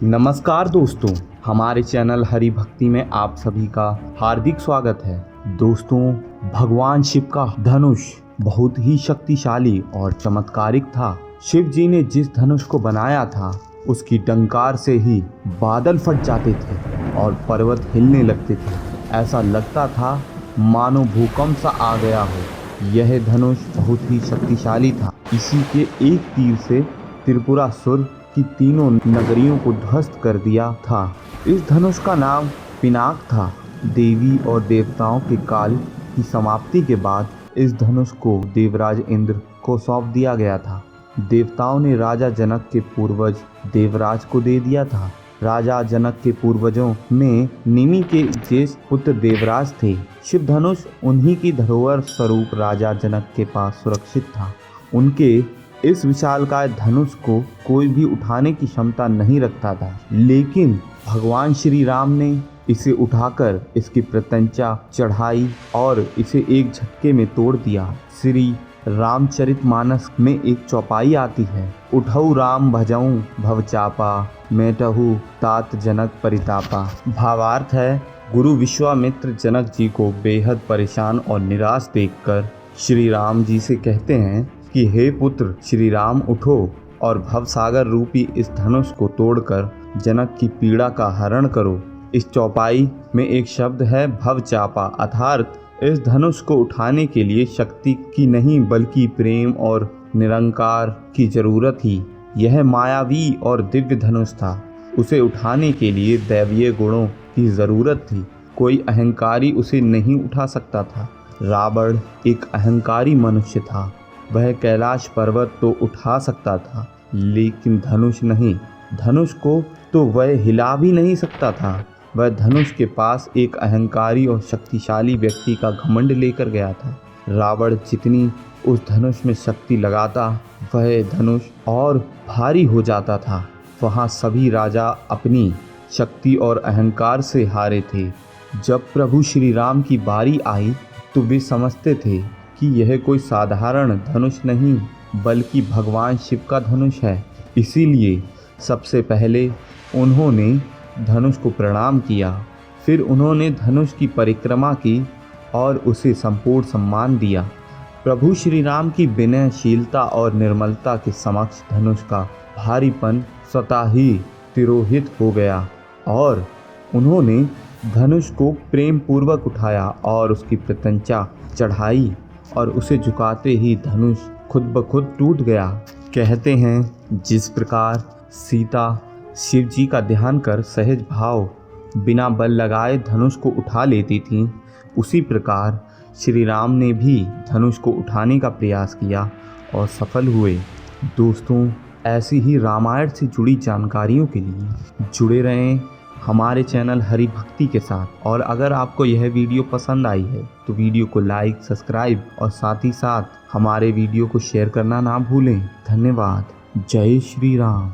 नमस्कार दोस्तों, हमारे चैनल हरि भक्ति में आप सभी का हार्दिक स्वागत है। दोस्तों, भगवान शिव का धनुष बहुत ही शक्तिशाली और चमत्कारिक था। शिव जी ने जिस धनुष को बनाया था उसकी टंकार से ही बादल फट जाते थे और पर्वत हिलने लगते थे। ऐसा लगता था मानो भूकंप सा आ गया हो। यह धनुष बहुत ही शक्तिशाली था। इसी के एक तीर से त्रिपुरासुर की तीनों नगरियों को ध्वस्त कर दिया था। इस धनुष का नाम पिनाक था। देवी और देवताओं के काल की समाप्ति के बाद इस धनुष को देवराज इंद्र को सौंप दिया गया था। देवताओं ने राजा जनक के पूर्वज देवराज को दे दिया था। राजा जनक के पूर्वजों में निमि के ज्येष्ठ पुत्र देवराज थे। शिव धनुष उन्हीं की धरोहर स्वरूप राजा जनक के पास सुरक्षित था। उनके इस विशालकाय धनुष को कोई भी उठाने की क्षमता नहीं रखता था, लेकिन भगवान श्री राम ने इसे उठाकर इसकी प्रत्यंचा चढ़ाई और इसे एक झटके में तोड़ दिया। श्री रामचरितमानस में एक चौपाई आती है, उठऊ राम भजऊ भवचापा मेटहु तात जनक परितापा। भावार्थ है, गुरु विश्वामित्र जनक जी को बेहद परेशान और निराश देखकर श्री राम जी से कहते हैं कि हे पुत्र श्री राम, उठो और भवसागर रूपी इस धनुष को तोड़कर जनक की पीड़ा का हरण करो। इस चौपाई में एक शब्द है भवचापा, अर्थात इस धनुष को उठाने के लिए शक्ति की नहीं बल्कि प्रेम और निरंकार की जरूरत थी। यह मायावी और दिव्य धनुष था। उसे उठाने के लिए दैवीय गुणों की जरूरत थी। कोई अहंकारी उसे नहीं उठा सकता था। रावण एक अहंकारी मनुष्य था। वह कैलाश पर्वत तो उठा सकता था, लेकिन धनुष नहीं। धनुष को तो वह हिला भी नहीं सकता था। वह धनुष के पास एक अहंकारी और शक्तिशाली व्यक्ति का घमंड लेकर गया था। रावण जितनी उस धनुष में शक्ति लगाता, वह धनुष और भारी हो जाता था। वहाँ सभी राजा अपनी शक्ति और अहंकार से हारे थे। जब प्रभु श्री राम की बारी आई तो वे समझते थे कि यह कोई साधारण धनुष नहीं बल्कि भगवान शिव का धनुष है। इसीलिए सबसे पहले उन्होंने धनुष को प्रणाम किया। फिर उन्होंने धनुष की परिक्रमा की और उसे संपूर्ण सम्मान दिया। प्रभु श्री राम की विनयशीलता और निर्मलता के समक्ष धनुष का भारीपन स्वतः ही तिरोहित हो गया और उन्होंने धनुष को प्रेम पूर्वक उठाया और उसकी प्रत्यंचा चढ़ाई और उसे झुकाते ही धनुष खुद ब खुद टूट गया। कहते हैं, जिस प्रकार सीता शिव जी का ध्यान कर सहज भाव बिना बल लगाए धनुष को उठा लेती थीं, उसी प्रकार श्री राम ने भी धनुष को उठाने का प्रयास किया और सफल हुए। दोस्तों, ऐसी ही रामायण से जुड़ी जानकारियों के लिए जुड़े रहें हमारे चैनल हरि भक्ति के साथ। और अगर आपको यह वीडियो पसंद आई है तो वीडियो को लाइक, सब्सक्राइब और साथ ही साथ हमारे वीडियो को शेयर करना ना भूलें। धन्यवाद। जय श्री राम।